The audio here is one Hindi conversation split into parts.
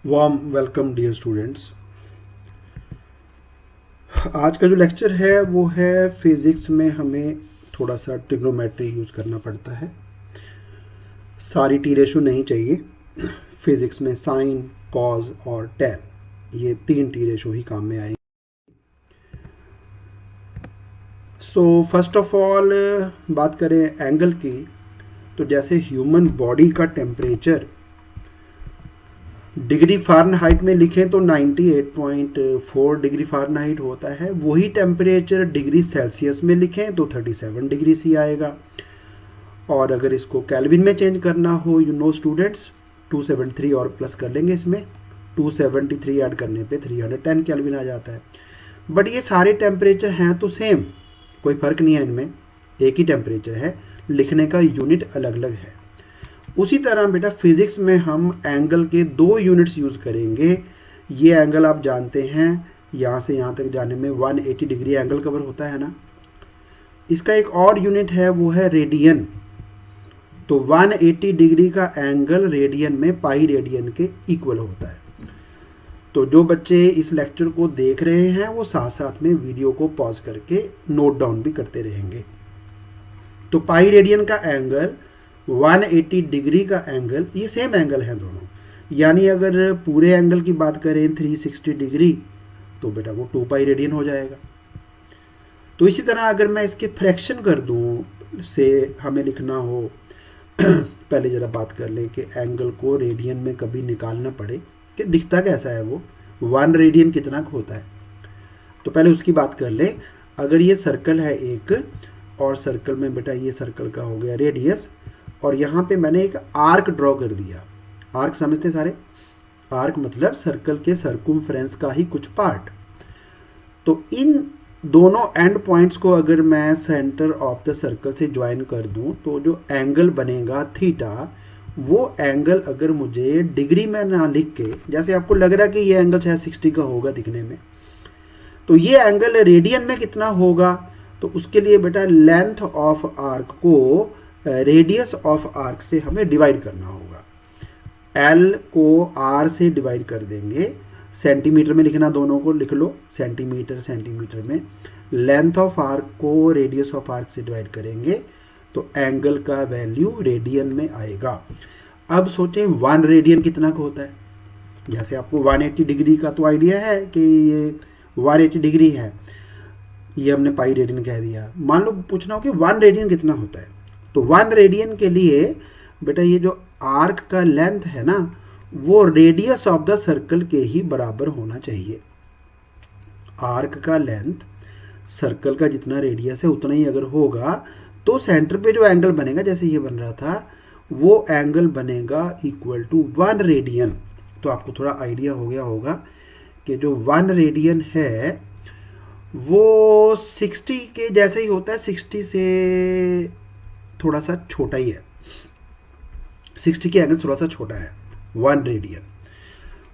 Warm welcome dear students. आज का जो लेक्चर है वो है फिज़िक्स में हमें थोड़ा सा ट्रिग्नोमेट्री यूज़ करना पड़ता है। सारी टी रेशो नहीं चाहिए। फिज़िक्स में साइन, कॉज और टैन, ये तीन टी रेशो ही काम में आएंगे। सो फर्स्ट ऑफ ऑल बात करें एंगल की, तो जैसे ह्यूमन बॉडी का टेम्परेचर डिग्री फ़ारेनहाइट में लिखें तो 98.4 डिग्री फ़ारेनहाइट होता है। वही टेम्परेचर डिग्री सेल्सियस में लिखें तो 37 डिग्री सी आएगा। और अगर इसको केल्विन में चेंज करना हो, यू नो स्टूडेंट्स, 273 और प्लस कर लेंगे इसमें, 273 ऐड करने पे 310 केल्विन आ जाता है। बट ये सारे टेम्परेचर हैं तो सेम, कोई फ़र्क नहीं है इनमें, एक ही टेम्परेचर है, लिखने का यूनिट अलग अलग है। उसी तरह बेटा फिज़िक्स में हम एंगल के दो यूनिट्स यूज़ करेंगे। ये एंगल आप जानते हैं, यहाँ से यहाँ तक जाने में 180 डिग्री एंगल कवर होता है ना। इसका एक और यूनिट है, वो है रेडियन। तो 180 डिग्री का एंगल रेडियन में पाई रेडियन के इक्वल होता है। तो जो बच्चे इस लेक्चर को देख रहे हैं वो साथ साथ में वीडियो को पॉज करके नोट डाउन भी करते रहेंगे। तो पाई रेडियन का एंगल, 180 डिग्री का एंगल, ये सेम एंगल है दोनों। यानी अगर पूरे एंगल की बात करें 360 डिग्री तो बेटा वो 2 पाई रेडियन हो जाएगा। तो इसी तरह अगर मैं इसके फ्रैक्शन कर दूं से हमें लिखना हो पहले ज़रा बात कर लें कि एंगल को रेडियन में कभी निकालना पड़े कि दिखता कैसा है वो, 1 रेडियन कितना होता है। तो पहले उसकी बात कर लें। अगर ये सर्कल है एक, और सर्कल में बेटा ये सर्कल का हो गया रेडियस, और यहाँ पे मैंने एक आर्क ड्रॉ कर दिया। आर्क समझते सारे? आर्क मतलब सर्कल के सर्कुम्फ्रेंस का ही कुछ पार्ट। तो इन दोनों एंड पॉइंट्स को अगर मैं सेंटर ऑफ द सर्कल से ज्वाइन कर दूं तो जो एंगल बनेगा थीटा, वो एंगल अगर मुझे डिग्री में ना लिख के, जैसे आपको लग रहा है कि ये एंगल शायद 60 का होगा दिखने में, तो ये एंगल रेडियन में कितना होगा, तो उसके लिए बेटा लेंथ ऑफ आर्क को रेडियस ऑफ आर्क से हमें डिवाइड करना होगा। एल को आर से डिवाइड कर देंगे, सेंटीमीटर में लिखना, दोनों को लिख लो, सेंटीमीटर सेंटीमीटर में। लेंथ ऑफ आर्क को रेडियस ऑफ आर्क से डिवाइड करेंगे तो एंगल का वैल्यू रेडियन में आएगा। अब सोचें 1 रेडियन कितना का होता है। जैसे आपको 180 डिग्री का तो आइडिया है कि ये 180 डिग्री है, ये हमने पाई रेडियन कह दिया। मान लो पूछना हो कि 1 रेडियन कितना होता है, तो 1 रेडियन के लिए बेटा ये जो आर्क का लेंथ है ना, वो रेडियस ऑफ द सर्कल के ही बराबर होना चाहिए। आर्क का लेंथ सर्कल का जितना रेडियस है उतना ही अगर होगा तो सेंटर पे जो एंगल बनेगा, जैसे ये बन रहा था, वो एंगल बनेगा इक्वल टू 1 रेडियन। तो आपको थोड़ा आइडिया हो गया होगा कि जो 1 रेडियन है वो 60 के जैसे ही होता है, 60 से थोड़ा सा छोटा ही है, 60 के एंगल थोड़ा सा छोटा है 1 रेडियन।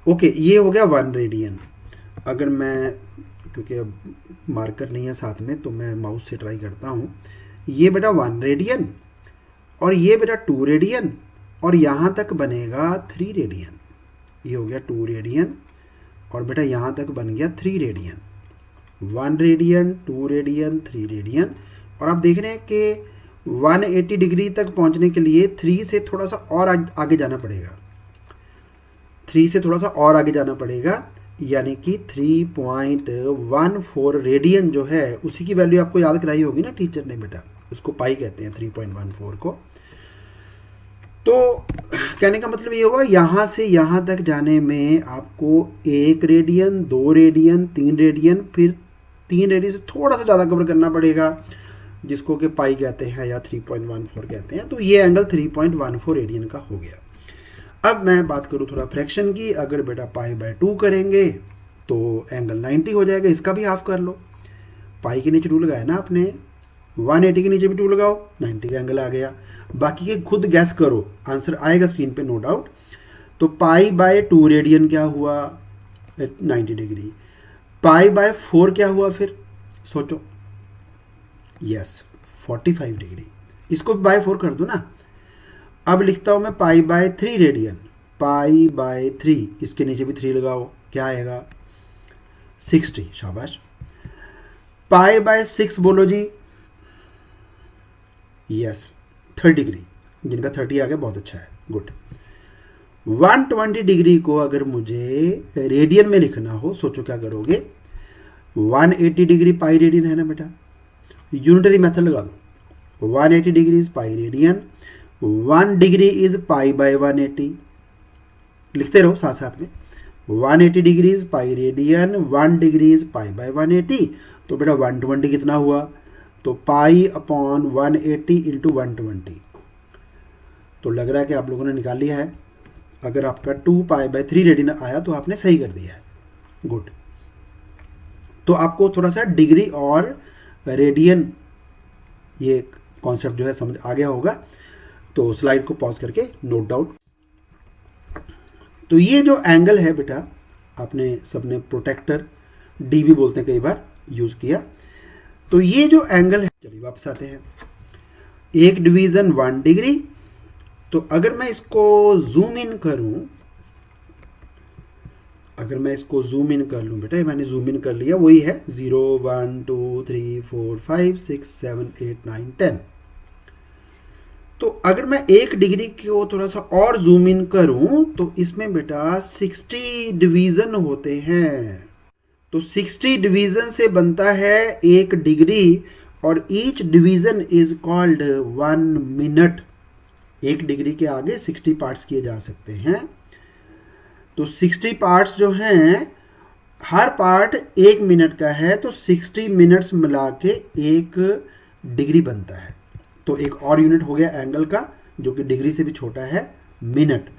ओके, ये हो गया 1 रेडियन। अगर मैं, क्योंकि अब मार्कर नहीं है साथ में तो मैं माउस से ट्राई करता हूँ, ये बेटा 1 रेडियन और ये बेटा 2 रेडियन और यहाँ तक बनेगा 3 रेडियन। ये हो गया 2 रेडियन और बेटा यहाँ तक बन गया 3 रेडियन। 1 radian, 2 radian, 3 radian. और आप देख रहे हैं कि 180 डिग्री तक पहुंचने के लिए 3 से थोड़ा सा और आगे जाना पड़ेगा, 3 से थोड़ा सा और आगे जाना पड़ेगा, यानी कि 3.14 रेडियन जो है उसी की वैल्यू आपको याद कराई होगी ना टीचर ने बेटा, उसको पाई कहते हैं 3.14 को। तो कहने का मतलब ये होगा यहाँ से यहाँ तक जाने में आपको 1 रेडियन, 2 रेडियन, 3 रेडियन, फिर 3 रेडियन से थोड़ा सा ज़्यादा कवर करना पड़ेगा, जिसको कि पाई कहते हैं या 3.14 कहते हैं। तो ये एंगल 3.14 रेडियन का हो गया। अब मैं बात करूँ थोड़ा फ्रैक्शन की। अगर बेटा पाई बाय 2 करेंगे तो एंगल 90 हो जाएगा, इसका भी हाफ कर लो। पाई के नीचे 2 लगाया ना आपने, 180 के नीचे भी 2 लगाओ, 90 का एंगल आ गया। बाकी के खुद गैस करो, आंसर आएगा स्क्रीन पे नो डाउट। तो पाई बाय 2 रेडियन क्या हुआ, 90 डिग्री। पाई बाय 4 क्या हुआ फिर, सोचो, यस 45 डिग्री। इसको बाय 4 कर दो ना। अब लिखता हूँ मैं pi by 3 radian. Pi by 3, इसके नीचे भी 3 लगाओ, क्या आएगा 60, शाबाश। पाई बाय 6 बोलो जी, यस 30 डिग्री, जिनका 30 आ गया बहुत अच्छा है, गुड। 120 डिग्री को अगर मुझे रेडियन में लिखना हो, सोचो क्या करोगे, 180 डिग्री पाई रेडियन है ना बेटा, यूनिटरी मेथड लगा दो, 180 degree is pi radian, 1 degree is pi by 180, लिखते रहो साथ साथ में, 180 degree is pi radian, 1 degree is pi by 180, तो बेटा 120 कितना हुआ, तो पाई अपॉन 180 इंटू 120, तो लग रहा है कि आप लोगों ने निकाल लिया है। अगर आपका 2 पाई बाय 3 रेडियन आया तो आपने सही कर दिया है, गुड। तो आपको थोड़ा सा डिग्री और रेडियन ये कॉन्सेप्ट जो है समझ आ गया होगा, तो स्लाइड को पॉज करके नोट डाउन। तो ये जो एंगल है बेटा, आपने सबने प्रोटेक्टर डी भी बोलते हैं कई बार यूज किया, तो ये जो एंगल है, चलिए वापस आते हैं, एक डिवीजन 1 डिग्री, तो अगर मैं इसको जूम इन करूं, अगर मैं इसको जूम इन कर लूं बेटा, मैंने जूम इन कर लिया, वही है 0 1 2 3 4 5 6 7 8 9 10। तो अगर मैं 1 डिग्री को थोड़ा सा और जूम इन करूं तो इसमें बेटा 60 डिवीजन होते हैं, तो 60 डिवीजन से बनता है 1 डिग्री, और each division is called 1 minute. 1 degree के आगे 60 पार्ट्स किए जा सकते हैं, तो 60 पार्ट्स जो हैं, हर पार्ट 1 मिनट का है, तो 60 मिनट्स मिला के 1 डिग्री बनता है। तो एक और यूनिट हो गया एंगल का, जो कि डिग्री से भी छोटा है, मिनट।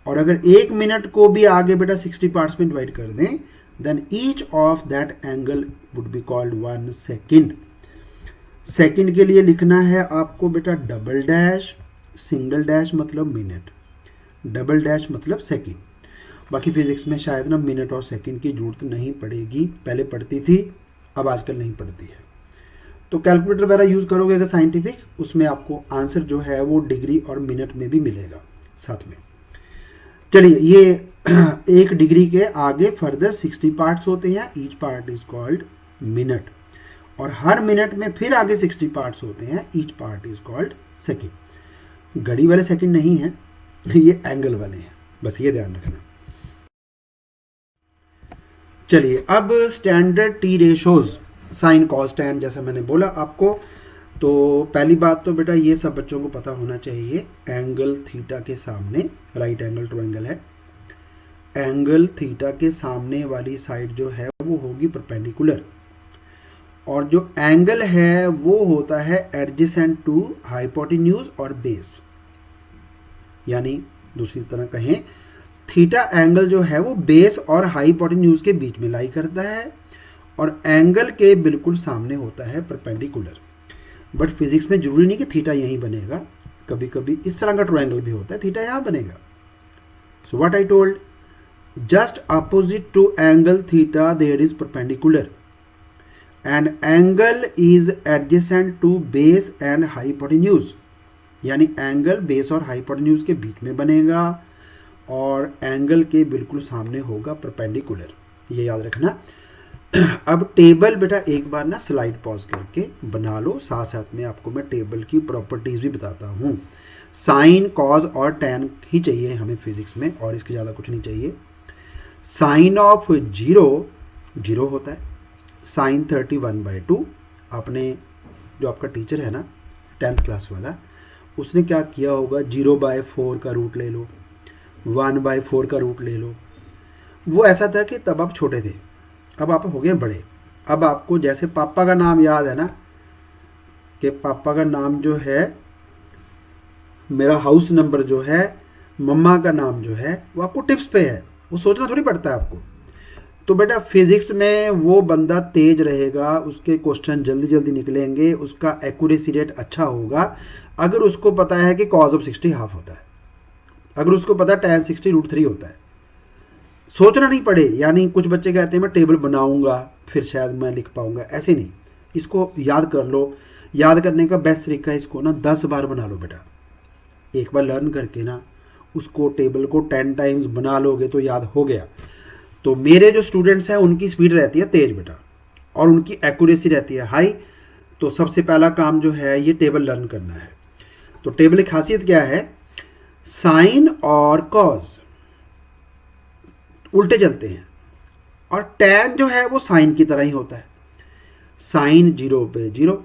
और अगर 1 मिनट को भी आगे बेटा 60 पार्ट्स में डिवाइड कर दें, then each of that angle would be called 1 second. Second के लिए लिखना है आपको बेटा डबल डैश, सिंगल डैश मतलब मिनट, डबल डैश मतलब सेकेंड। बाकी फिजिक्स में शायद ना मिनट और सेकंड की जरूरत नहीं पड़ेगी, पहले पड़ती थी, अब आजकल नहीं पड़ती है। तो कैलकुलेटर वगैरह यूज़ करोगे अगर साइंटिफिक, उसमें आपको आंसर जो है वो डिग्री और मिनट में भी मिलेगा साथ में। चलिए, ये 1 डिग्री के आगे फर्दर 60 पार्ट्स होते हैं, each part is called minute, और हर मिनट में फिर आगे 60 पार्ट्स होते हैं, each part is called second. घड़ी वाले सेकेंड नहीं है, ये एंगल वाले हैं, बस ये ध्यान रखना। चलिए, अब standard T ratios, sine cos tan, जैसा मैंने बोला आपको, तो पहली बात तो बेटा ये सब बच्चों को पता होना चाहिए, एंगल थीटा के सामने, राइट एंगल ट्रायंगल है, एंगल थीटा के सामने वाली साइड जो है वो होगी परपेंडिकुलर, और जो एंगल है वो होता है एडजेसेंट टू हाइपोटेन्यूज और बेस, यानी दूसरी तरह कहें, थीटा एंगल जो है वो बेस और हाइपोटेन्यूज के बीच में लाई करता है, और एंगल के बिल्कुल सामने होता है परपेंडिकुलर। बट फिजिक्स में जरूरी नहीं कि थीटा यहीं बनेगा, कभी कभी इस तरह का ट्रायंगल भी होता है, थीटा यहाँ बनेगा। So what I told, just opposite to angle theta there is perpendicular, and angle is adjacent to base and hypotenuse, यानी एंगल बेस और हाइपोटेन्यूज के बीच में बनेगा, और एंगल के बिल्कुल सामने होगा परपेंडिकुलर, ये याद रखना। अब टेबल बेटा एक बार ना स्लाइड पॉज करके बना लो, साथ साथ में आपको मैं टेबल की प्रॉपर्टीज भी बताता हूँ। साइन कॉज और टैन ही चाहिए हमें फिजिक्स में, और इसके ज़्यादा कुछ नहीं चाहिए। साइन ऑफ 0 होता है, साइन 31/2, आपने जो आपका टीचर है ना 10th क्लास वाला, उसने क्या किया होगा, 0/4 का रूट ले लो, 1/4 का रूट ले लो। वो ऐसा था कि तब आप छोटे थे, अब आप हो गए बड़े। अब आपको जैसे पापा का नाम याद है ना, कि पापा का नाम जो है, मेरा हाउस नंबर जो है, मम्मा का नाम जो है, वो आपको टिप्स पे है, वो सोचना थोड़ी पड़ता है आपको। तो बेटा फिजिक्स में वो बंदा तेज रहेगा, उसके क्वेश्चन जल्दी जल्दी निकलेंगे, उसका एक्यूरेसी रेट अच्छा होगा अगर उसको पता है कि कॉज ऑफ 60 हाफ होता है, अगर उसको पता है tan 60 √3 होता है, सोचना नहीं पड़े। यानी कुछ बच्चे कहते हैं मैं टेबल बनाऊंगा फिर शायद मैं लिख पाऊंगा, ऐसे नहीं, इसको याद कर लो। याद करने का बेस्ट तरीका है, इसको ना 10 बार बना लो बेटा, एक बार लर्न करके ना उसको टेबल को 10 टाइम्स बना लोगे तो याद हो गया। तो मेरे जो स्टूडेंट्स हैं उनकी स्पीड रहती है तेज बेटा, और उनकी एक्यूरेसी रहती है हाई। तो सबसे पहला काम जो है ये टेबल लर्न करना है। तो टेबल की खासियत क्या है, साइन और कॉज उल्टे चलते हैं, और टैन जो है वो साइन की तरह ही होता है। साइन 0 पे 0,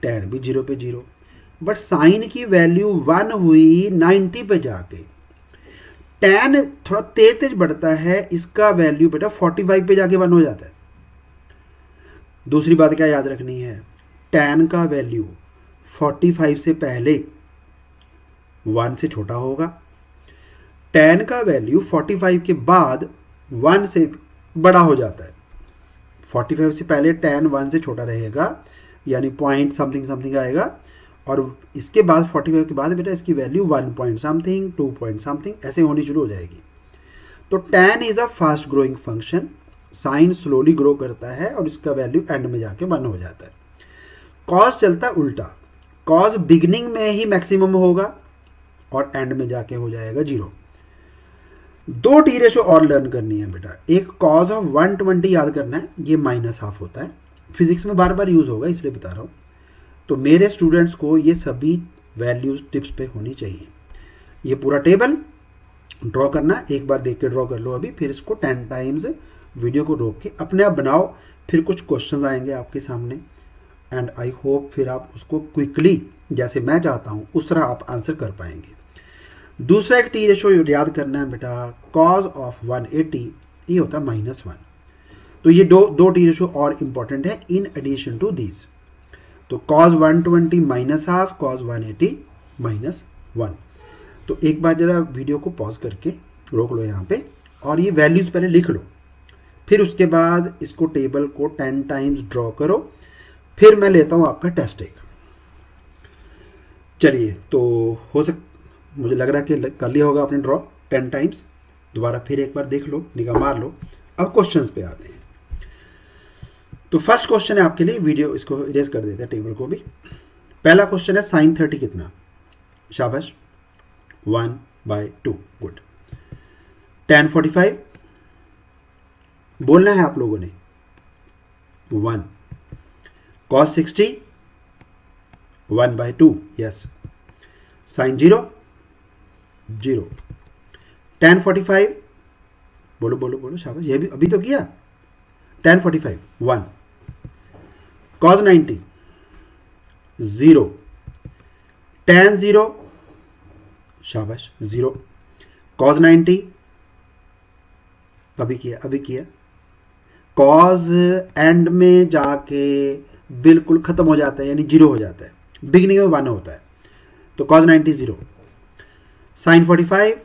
टैन भी 0 पे 0, बट साइन की वैल्यू 1 हुई 90 पे जाके। टैन थोड़ा तेज तेज बढ़ता है, इसका वैल्यू बेटा 45 पे जाके 1 हो जाता है। दूसरी बात क्या याद रखनी है, टैन का वैल्यू 45 से पहले 1 से छोटा होगा, टैन का वैल्यू 45 के बाद 1 से बड़ा हो जाता है। 45 से पहले टैन 1 से छोटा रहेगा, यानी पॉइंट समथिंग समथिंग आएगा, और इसके बाद 45 के बाद बेटा इसकी value 1 point something, 2 point something ऐसे होनी शुरू हो जाएगी। तो tan is a fast growing function, sine slowly grow करता है और इसका वैल्यू एंड में जाके 1 हो जाता है। कॉज चलता है उल्टा, कॉज बिगिनिंग में ही मैक्सिमम होगा और एंड में जाके हो जाएगा 0। 2 टी रेशो और लर्न करनी है बेटा। एक कॉज ऑफ 120 याद करना है, ये -12 होता है, फिजिक्स में बार बार यूज होगा इसलिए बता रहा हूँ। तो मेरे स्टूडेंट्स को ये सभी वैल्यूज टिप्स पे होनी चाहिए। ये पूरा टेबल ड्रॉ करना, एक बार देख के ड्रॉ कर लो अभी, फिर इसको 10 टाइम्स वीडियो को रोक के अपने आप बनाओ, फिर कुछ क्वेश्चंस आएंगे आपके सामने, एंड आई होप फिर आप उसको क्विकली जैसे मैं चाहता हूँ उस तरह आप आंसर कर पाएंगे। दूसरा एक टी रेशो याद करना है बेटा, कॉज ऑफ 180 ये होता है -1। तो ये दो टी रेशो और इम्पॉर्टेंट है इन एडिशन टू दीज। तो कॉज 120 -12, कॉज 180 -1। तो एक बार जरा वीडियो को पॉज करके रोक लो यहाँ पे, और ये वैल्यूज पहले लिख लो, फिर उसके बाद इसको टेबल को 10 टाइम्स ड्रॉ करो, फिर मैं लेता हूँ आपका टेस्ट एक। चलिए, तो मुझे लग रहा है कि कर लिया होगा आपने ड्रॉ 10 टाइम्स। दोबारा फिर एक बार देख लो, निगाह मार लो। अब क्वेश्चंस पे आते हैं। तो फर्स्ट क्वेश्चन है आपके लिए, वीडियो इसको इरेज कर देते हैं टेबल को भी। पहला क्वेश्चन है साइन 30 कितना, शाबाश 1/2, गुड। tan 45 बोलना है आप लोगों ने 1, cos 60 1/2, यस। साइन 0 0, tan 45 बोलो बोलो बोलो, शाबाश, ये भी अभी तो किया। tan 45 1, cos 90 0, tan 0 शाबाश 0, cos 90 अभी किया। cos एंड में जाके बिल्कुल खत्म हो जाता है, यानी 0 हो जाता है, बिगिनिंग में 1 होता है। तो cos 90 0, sin 45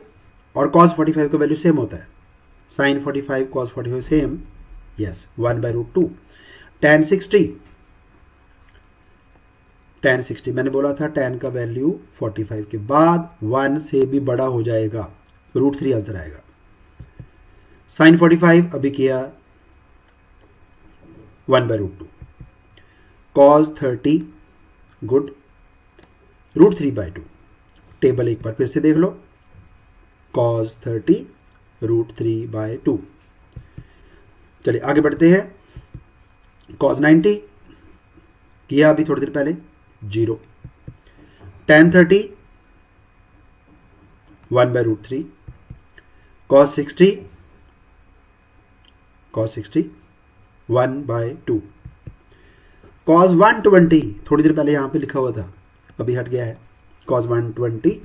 और cos 45 का वैल्यू सेम होता है, sin 45 cos 45 same, yes 1/√2। tan 60 मैंने बोला था tan का वैल्यू 45 के बाद 1 से भी बड़ा हो जाएगा, √3 आंसर आएगा। sin 45 अभी किया 1/√2, cos 30 गुड, √3/2। टेबल एक बार फिर से देख लो, cos 30 √3/2। चलिए आगे बढ़ते हैं। cos 90 किया अभी थोड़ी देर पहले 0, tan 30 1/√3, cos 60 1/2, cos 120 थोड़ी देर पहले यहाँ पे लिखा हुआ था, अभी हट गया है, cos 120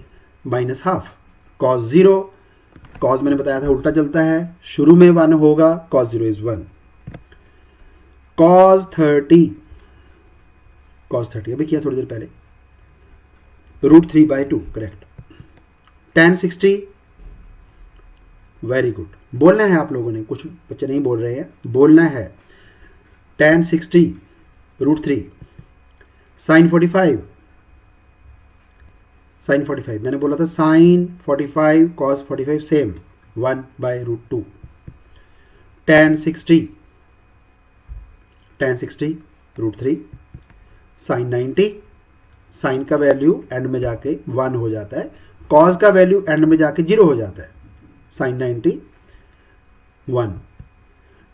-12, cos 0, cos मैंने बताया था उल्टा चलता है, शुरू में 1 होगा, cos 0 इज 1, cos 30 अभी किया थोड़ी देर पहले, √3/2 करेक्ट। tan 60 वेरी गुड, बोलना है आप लोगों ने, कुछ बच्चे नहीं बोल रहे हैं, बोलना है। tan 60 √3, sin 45 मैंने बोला था sin 45 cos 45 same 1/√2, tan 60 √3, sin 90 sine का वैल्यू एंड में जाके 1 हो जाता है, कॉस का वैल्यू एंड में जाके 0 हो जाता है, साइन 91,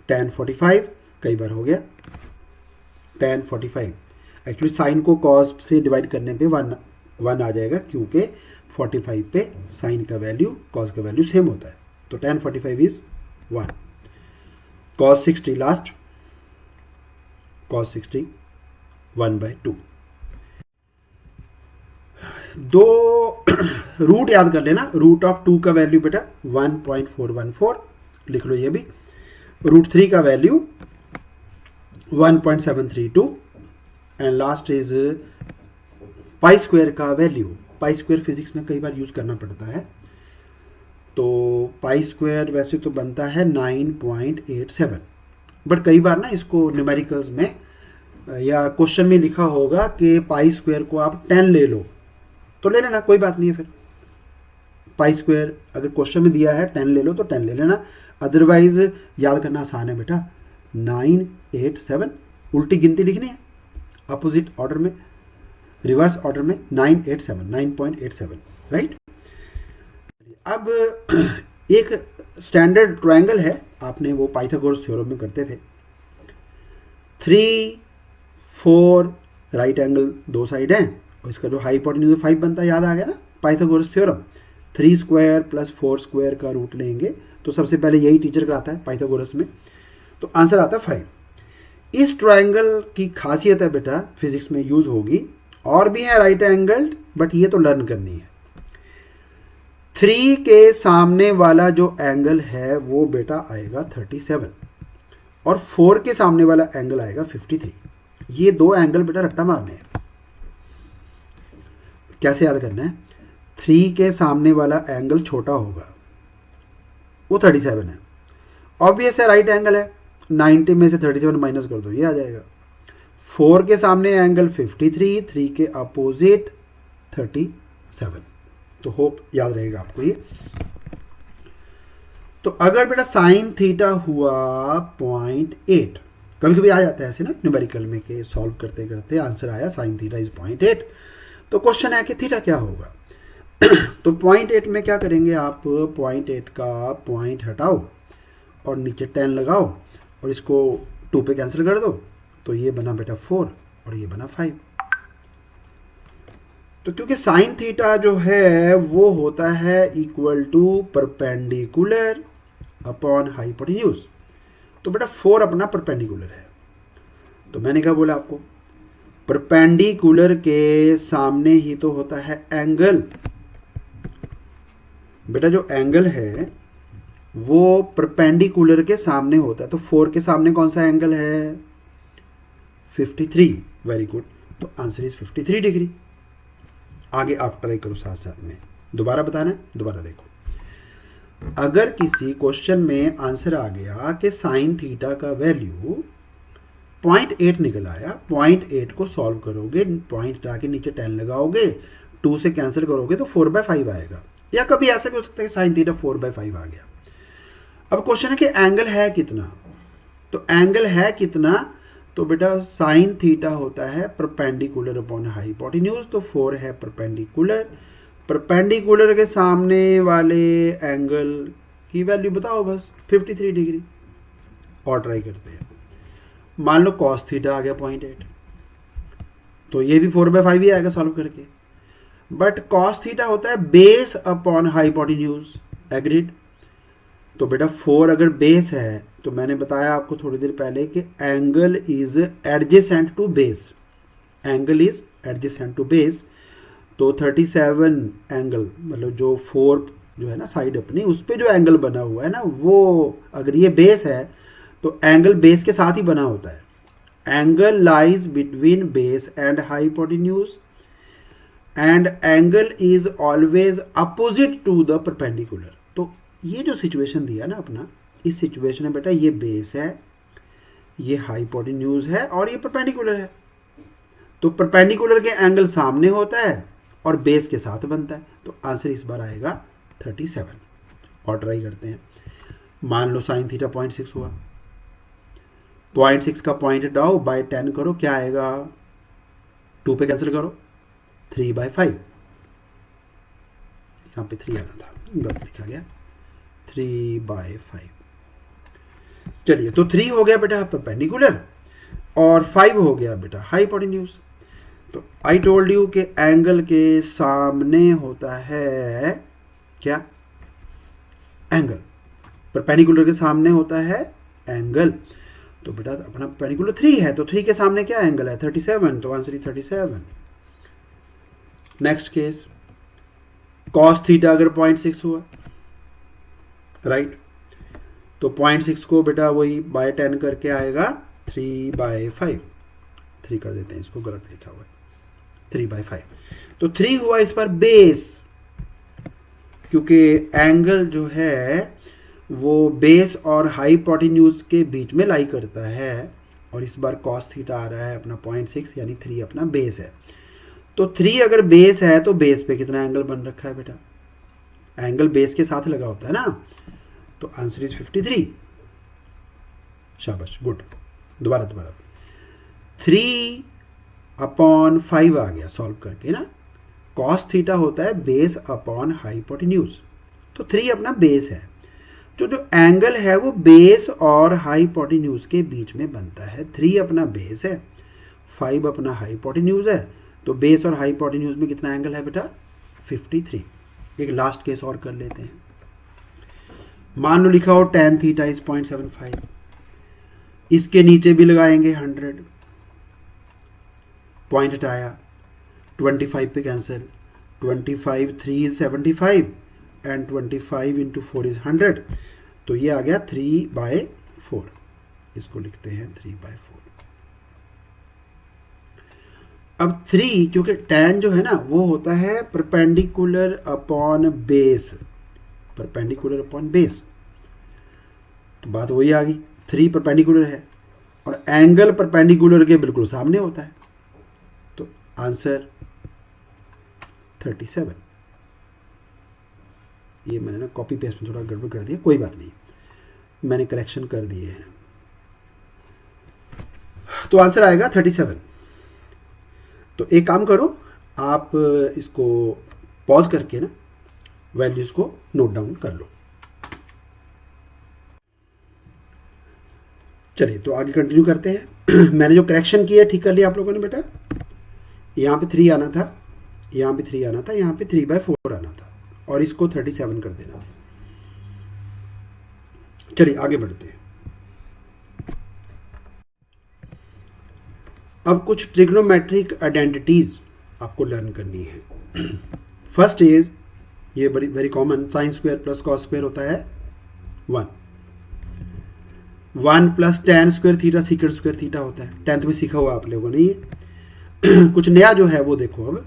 tan 45 कई बार हो गया tan 45। एक्चुअली साइन को कॉस से डिवाइड करने पे 1 आ जाएगा, क्योंकि 45 पे साइन का वैल्यू कॉस का वैल्यू सेम होता है, तो tan 45 is 1। cos 60 last, cos 60 1/2। दो रूट याद कर लेना, रूट ऑफ 2 का वैल्यू बेटा 1.414 लिख लो, ये भी रूट 3 का value 1.732 and last is pi square का वैल्यू। पाई स्क्वायर फिजिक्स में कई बार यूज करना पड़ता है, तो पाई स्क्वायर वैसे तो बनता है 9.87, बट कई बार ना इसको न्यूमेरिकल्स में या क्वेश्चन में लिखा होगा कि पाई स्क्वायर को आप 10 ले लो, तो ले लेना, कोई बात नहीं है। फिर पाई स्क्वायर अगर क्वेश्चन में दिया है 10 ले लो तो 10 ले लेना, अदरवाइज याद करना आसान है बेटा, 987 उल्टी गिनती लिखनी है, अपोजिट ऑर्डर में, रिवर्स ऑर्डर में 987 राइट। अब एक स्टैंडर्ड ट्रायंगल है, आपने वो पाइथागोरस थ्योरम में करते थे, 3 4 राइट एंगल दो साइड हैं और इसका जो हाइपोटेन्यूज 5 बनता है, याद आ गया ना Pythagoras theorem. 3 square plus 4 square का रूट लेंगे तो सबसे पहले यही टीचर कराता है पाइथागोरस में, तो आंसर आता है 5। इस ट्रायंगल की खासियत है बेटा, फिजिक्स में यूज होगी, और भी है राइट एंगल्ड, बट ये तो लर्न करनी है। 3 के सामने वाला जो एंगल है वो बेटा आएगा 37 और 4 के सामने वाला एंगल आएगा 53। ये दो एंगल बेटा रट्टा मारने हैं। कैसे याद करना है, 3 के सामने वाला एंगल छोटा होगा, वो 37 है, ऑब्वियस है राइट एंगल है, 90 में से 37 माइनस कर दो, ये आ जाएगा। 4 के सामने एंगल 53, 3 के अपोजिट 37, तो होप याद रहेगा आपको ये। तो अगर बेटा साइन थीटा हुआ 0.8, कभी कभी आ जाता है ऐसे ना न्यूमेरिकल में कि सॉल्व करते करते आंसर आया साइन थीटा इज 0.8, तो क्वेश्चन है कि थीटा क्या होगा। तो 0.8 में क्या करेंगे आप, 0.8 का पॉइंट हटाओ और नीचे 10 लगाओ और इसको 2 पे कैंसिल कर दो, तो ये बना बेटा 4 और ये बना 5। तो क्योंकि साइन थीटा जो है वो होता है equal to perpendicular upon hypotenuse, तो बेटा 4 अपना परपेंडिकुलर है। तो मैंने क्या बोला आपको, परपेंडिकुलर के सामने ही तो होता है एंगल। बेटा जो एंगल है वो परपेंडिकुलर के सामने होता है, तो 4 के सामने कौन सा एंगल है, 53। वेरी गुड, तो आंसर इज 53 डिग्री। आगे आप ट्राई करो साथ साथ में, दोबारा बताना है, दोबारा देखो। अगर किसी क्वेश्चन में आंसर आ गया कि साइन थीटा का वैल्यू 0.8 निकल आया, 0.8 को सॉल्व करोगे, पॉइंट हटा के नीचे 10 लगाओगे, 2 से कैंसिल करोगे तो 4/5 आएगा, या कभी ऐसा भी हो सकता है कि साइन थीटा 4/5 आ गया। अब क्वेश्चन है कि एंगल है कितना, तो एंगल है कितना, तो बेटा साइन थीटा होता है परपेंडिकुलर अपॉन हाइपोटेन्यूज, तो 4 है परपेंडिकुलर। परपेंडिकुलर के सामने वाले एंगल की वैल्यू बताओ बस, 53 डिग्री। और ट्राई करते हैं, मान लो कॉस थीटा आ गया 0.8, तो ये भी 4/5 ही आएगा सॉल्व करके, बट कॉस थीटा होता है बेस अपॉन हाइपोटेन्यूज, एग्रीड। तो बेटा 4 अगर बेस है, तो मैंने बताया आपको थोड़ी देर पहले कि angle is adjacent to base, angle is adjacent to base, तो 37 एंगल मतलब जो 4 जो है ना साइड अपनी, उस पर जो एंगल बना हुआ है ना, वो अगर ये बेस है तो एंगल बेस के साथ ही बना होता है। Angle lies between base and hypotenuse and angle is always opposite to the perpendicular. तो ये जो सिचुएशन दिया ना अपना, इस सिचुएशन में बेटा ये बेस है, ये हाइपोटेन्यूज है और ये परपेंडिकुलर है, तो परपेंडिकुलर के एंगल सामने होता है और बेस के साथ बनता है, तो आंसर इस बार आएगा 37। और ट्राई करते हैं, मान लो साइन थीटा 0.6 हुआ, 0.6 का पॉइंट हटाओ, बाय 10 करो, क्या आएगा, 2 पे कैंसिल करो, 3/5। यहाँ पे 3 आना था, गलत लिखा गया, 3/5। चलिए, तो 3 हो गया बेटा परपेंडिकुलर और 5 हो गया बेटा हाइपोटेन्यूज। तो आई टोल्ड यू कि एंगल के सामने होता है क्या? एंगल। परपेंडिकुलर के सामने होता है एंगल। तो बेटा अपना परपेंडिकुलर 3 है, तो 3 के सामने क्या एंगल है? 37। तो answer is 37। Next case, cos theta अगर 0.6 हुआ, राइट, तो 0.6 को बेटा वही बाय 10 करके आएगा 3/5। 3 कर देते हैं, इसको गलत लिखा हुआ है, 3/5। तो 3 हुआ इस पर बेस, क्योंकि एंगल जो है वो बेस और हाइपोटेन्यूज के बीच में लाई करता है, और इस बार कॉस थीटा आ रहा है अपना 0.6, यानी 3 अपना बेस है। तो 3 अगर बेस है तो बेस पे कितना एंगल बन रखा है बेटा? एंगल बेस के साथ लगा होता है ना, तो आंसर इज 53। शाबाश, गुड। दोबारा 3/5 आ गया सॉल्व करके ना। कॉस थीटा होता है बेस अपॉन हाइपोटेन्यूज, तो 3 अपना बेस है। तो जो एंगल है वो बेस और हाइपोटेन्यूज के बीच में बनता है। 3 अपना बेस है, 5 अपना हाइपोटेन्यूज है, तो बेस और हाइपोटेन्यूज में कितना एंगल है बेटा? 53। एक लास्ट केस और कर लेते हैं। मान लो लिखा हो tan थीटा इज 0.75, इसके नीचे भी लगाएंगे 100, पॉइंट हटाया, 25 पे cancel, 25 3 is 75 and 25 into 4 is 100, तो ये आ गया 3/4। इसको लिखते हैं 3/4। अब 3, क्योंकि tan जो है ना वो होता है perpendicular upon base, perpendicular upon base, तो बात वही आ गई। 3 परपेंडिकुलर है और एंगल परपेंडिकुलर के बिल्कुल सामने होता है, तो आंसर 37। ये मैंने ना कॉपी पेस्ट में थोड़ा गड़बड़ कर दिया, कोई बात नहीं, मैंने करेक्शन कर दिए हैं, तो आंसर आएगा 37। तो एक काम करो, आप इसको पॉज करके ना वैल्यूज को नोट डाउन कर लो। चलिए, तो आगे कंटिन्यू करते हैं। मैंने जो करेक्शन किया ठीक कर लिया आप लोगों ने बेटा। यहाँ पे 3 आना था, यहाँ पे 3 आना था, यहाँ पे 3/4 आना था, और इसको 37 कर देना। चलिए आगे बढ़ते हैं। अब कुछ ट्रिग्नोमेट्रिक आइडेंटिटीज आपको लर्न करनी है। फर्स्ट इज, ये बड़ी very common, sine square plus cos square होता है 1, 1 plus tan square theta secant square theta होता है। 10th में सीखा हुआ आप लोगों ने ये। कुछ नया जो है वो देखो। अब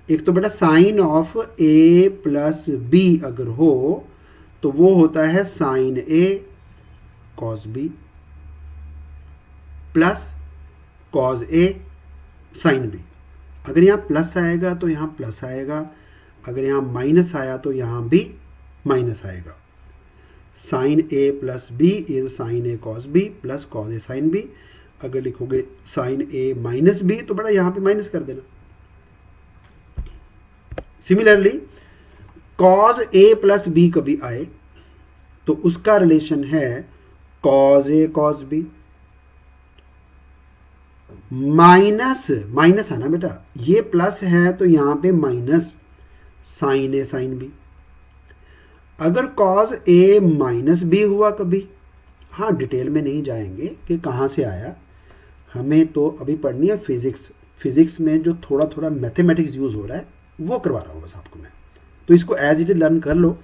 एक तो बेटा sine of a plus b अगर हो तो वो होता है sine a cos b plus cos a sine b। अगर यहाँ प्लस आएगा तो यहाँ प्लस आएगा, अगर यहाँ माइनस आया तो यहाँ भी माइनस आएगा। Sine a plus b is sine a cos b plus cos a sine b। अगर लिखोगे साइन a माइनस b तो बड़ा यहाँ पे माइनस कर देना। Similarly cos a plus b कभी आए तो उसका रिलेशन है cos a cos b, minus minus है ना बेटा, ये प्लस है तो यहाँ पे minus sine a sine b। अगर कॉस a माइनस b हुआ कभी, हाँ डिटेल में नहीं जाएंगे कि कहाँ से आया, हमें तो अभी पढ़नी है फिजिक्स। फिजिक्स में जो थोड़ा थोड़ा मैथमेटिक्स यूज़ हो रहा है वो करवा रहा हूँ बस आपको मैं, तो इसको एज इट इज लर्न कर लो।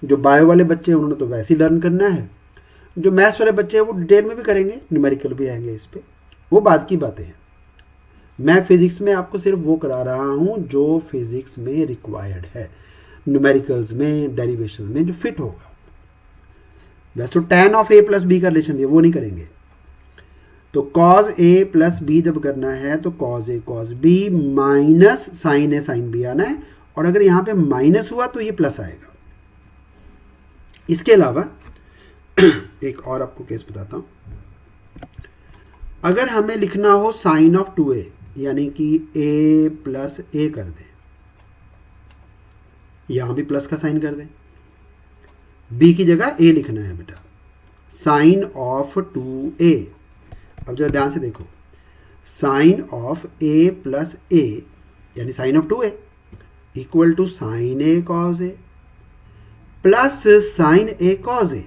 जो बायो वाले बच्चे हैं उन्होंने तो वैसे ही लर्न करना है, जो मैथ्स वाले बच्चे हैं वो डिटेल में भी करेंगे, न्यूमेरिकल भी आएंगे इस पर, वो बात की बातें हैं। मैं फिजिक्स में आपको सिर्फ वो करा रहा हूँ जो फिजिक्स में रिक्वायर्ड है, न्यूमेरिकल्स में, डेरिवेशन में जो फिट होगा। वैसे तो tan of a plus b का रिलेशन है वो नहीं करेंगे। तो cos a प्लस b जब करना है तो cos a cos b minus sine a sine b आना है, और अगर यहाँ पे माइनस हुआ तो ये प्लस आएगा। इसके अलावा एक और आपको केस बताता हूँ। अगर हमें लिखना हो साइन ऑफ 2a यानी कि a प्लस a कर दे, यहाँ भी प्लस का साइन कर दें, b की जगह a लिखना है बेटा, साइन ऑफ 2a। अब जरा ध्यान से देखो, sine of a plus a यानी sine of 2a equal to sine a cos a plus sine a cos a।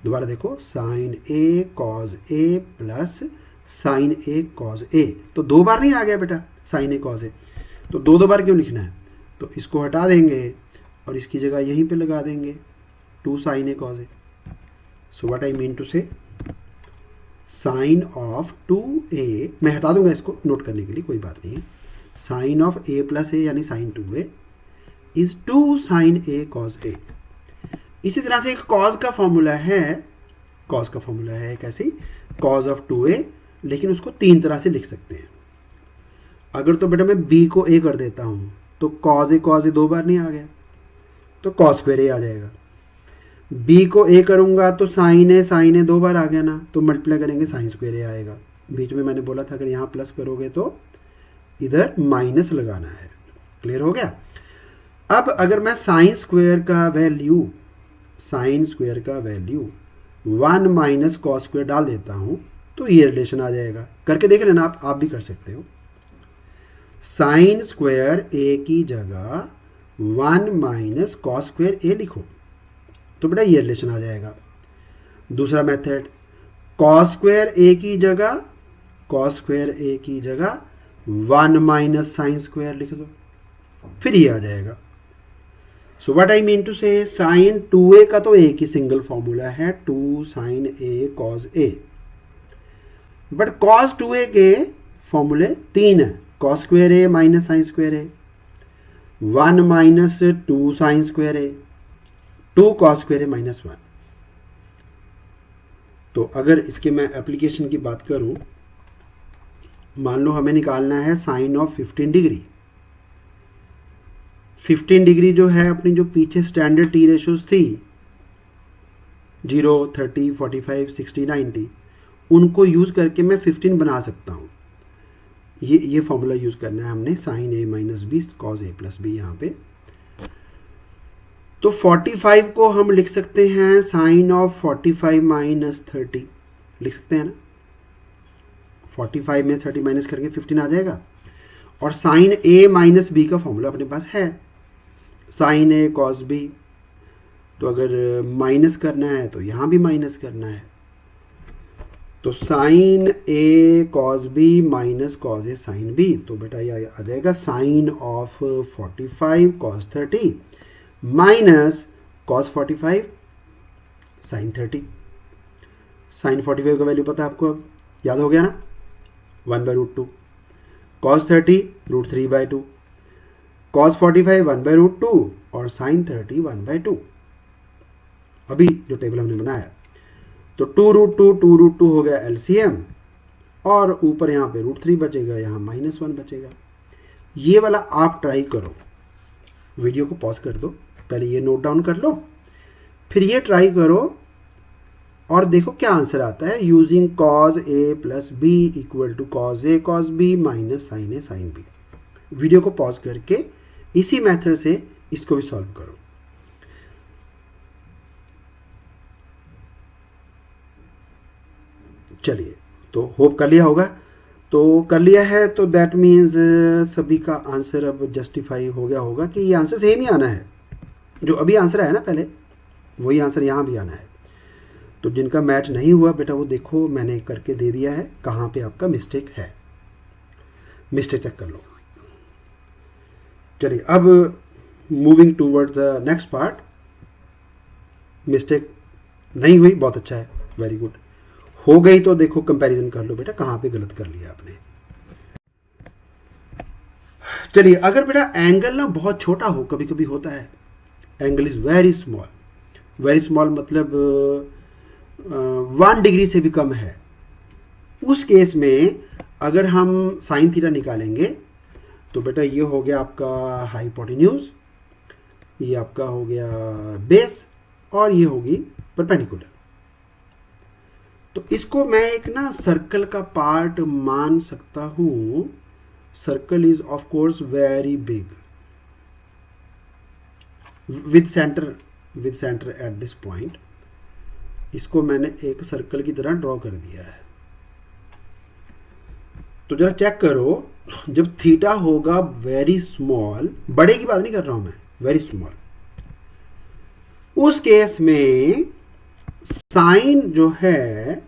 दोबारा देखो, sine a cos a plus sine a cos a, तो दो बार नहीं आ गया बेटा साइन a कॉज a, तो दो दो बार क्यों लिखना है, तो इसको हटा देंगे और इसकी जगह यहीं पे लगा देंगे 2 sine a cos a। So what I mean to say, sine of 2a, मैं हटा दूंगा इसको नोट करने के लिए, कोई बात नहीं है, sine of a plus a यानी sine 2a is 2 sine a cos a। इसी तरह से एक कॉज का फॉर्मूला है, कॉज का फॉर्मूला है कैसी, कॉज ऑफ 2a, लेकिन उसको 3 तरह से लिख सकते हैं। अगर तो बेटा मैं b को a कर देता हूँ तो कॉज a 2 बार नहीं आ गया, तो कॉस स्क्वायर a आ जाएगा। b को a करूँगा तो साइन a 2 बार आ गया ना, तो मल्टीप्लाई करेंगे साइन स्क्वायर a आएगा। बीच में मैंने बोला था अगर यहाँ प्लस करोगे तो इधर माइनस लगाना है। क्लियर हो गया। अब अगर मैं साइन स्क्वायर का वैल्यू 1 माइनस कॉस स्क्वायर डाल देता हूँ तो ये रिलेशन आ जाएगा। करके देख लेना, आप भी कर सकते हो। साइन स्क्वायर a की जगह 1 माइनस कॉस स्क्वायर a लिखो तो बेटा ये रिलेशन आ जाएगा। दूसरा मेथड, कॉस स्क्वायर a की जगह 1 माइनस साइन स्क्वायर लिख दो, फिर ये आ जाएगा। So what I mean to say, sine 2a का तो एक ही सिंगल फॉर्मूला है 2 sine a cos a, but cos 2a के फॉर्मूले 3 है, cos square a minus sine square a, 1 minus 2 sine square a, 2 cos square a minus 1। तो अगर इसके मैं एप्लीकेशन की बात करूं, मान लो हमें निकालना है साइन ऑफ 15 डिग्री। 15 डिग्री जो है अपनी जो पीछे स्टैंडर्ड टी रेशोज थी 0, 30, 45, 60, 90, उनको यूज़ करके मैं 15 बना सकता हूँ। ये फॉर्मूला यूज़ करना है हमने, sine a minus B cos a plus B यहाँ पे। तो 45 को हम लिख सकते हैं साइन ऑफ 45 माइनस 30, लिख सकते हैं ना। 45 में 30 माइनस करके 15 आ जाएगा। और साइन a माइनस बी का फॉर्मूला अपने पास है, साइन a कॉस b। तो अगर माइनस करना है तो यहाँ भी माइनस करना है, तो sine a cos b minus cos a sine b, तो बेटा ये आ जाएगा sine of 45 cos 30 minus cos 45 sine 30। Sine 45 का वैल्यू पता है आपको, अब याद हो गया ना, 1/√2, कॉस 30 √3/2, कॉस 45 1/√2 और साइन 30 1/2। अभी जो टेबल हमने बनाया तो 2√2 हो गया एलसीएम, और ऊपर यहाँ पे √3 बचेगा, यहाँ -1 बचेगा। ये वाला आप ट्राई करो, वीडियो को पॉज कर दो, पहले ये नोट डाउन कर लो, फिर ये ट्राई करो और देखो क्या आंसर आता है। Using cos a plus b equal to cos a cos b minus sine a sine b। Video को पॉज करके इसी मेथड से इसको भी सॉल्व करो। चलिए, तो होप कर लिया होगा। तो कर लिया है तो दैट मीन्स सभी का आंसर अब जस्टिफाई हो गया होगा कि ये आंसर सेम ही आना है। जो अभी आंसर आया ना पहले, वही आंसर यहाँ भी आना है। तो जिनका मैच नहीं हुआ बेटा वो देखो मैंने करके दे दिया है कहाँ पे आपका मिस्टेक है, मिस्टेक चेक कर लो। चलिए, अब moving towards the next part. Mistake नहीं हुई, बहुत अच्छा है, वेरी गुड। हो गई तो देखो कंपैरिजन कर लो बेटा कहाँ पे गलत कर लिया आपने। चलिए, अगर बेटा एंगल ना बहुत छोटा हो, कभी कभी होता है angle is very small, very small मतलब 1 डिग्री से भी कम है, उस केस में अगर हम साइन थीटा निकालेंगे तो बेटा ये हो गया आपका हाइपोटेन्यूज, ये आपका हो गया बेस, और ये होगी परपेंडिकुलर। तो इसको मैं एक ना सर्कल का पार्ट मान सकता हूँ। Circle is of course very big, with centre at this point. इसको मैंने एक सर्कल की तरह ड्रॉ कर दिया है। तो जरा चेक करो, जब थीटा होगा वेरी स्मॉल, बड़े की बात नहीं कर रहा हूं मैं, वेरी स्मॉल, उस केस में साइन जो है,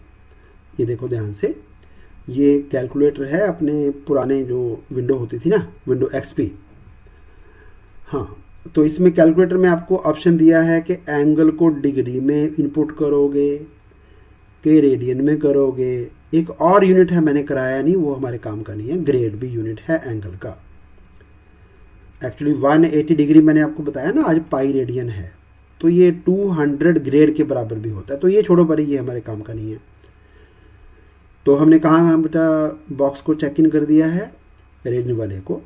ये देखो ध्यान से, ये कैलकुलेटर है अपने पुराने जो विंडो होती थी ना, विंडो एक्सपी। हाँ, तो इसमें कैलकुलेटर में आपको ऑप्शन दिया है कि एंगल को डिग्री में इनपुट करोगे कि रेडियन में करोगे। एक और यूनिट है, मैंने कराया नहीं, वो हमारे काम का नहीं है, ग्रेड भी यूनिट है एंगल का। एक्चुअली 180 डिग्री मैंने आपको बताया ना आज पाई रेडियन है, तो ये 200 ग्रेड के बराबर भी होता है। तो ये छोड़ो परे, ये हमारे काम का नहीं है। तो हमने कहा बेटा बॉक्स को चेक इन कर दिया है रेडियन वाले को।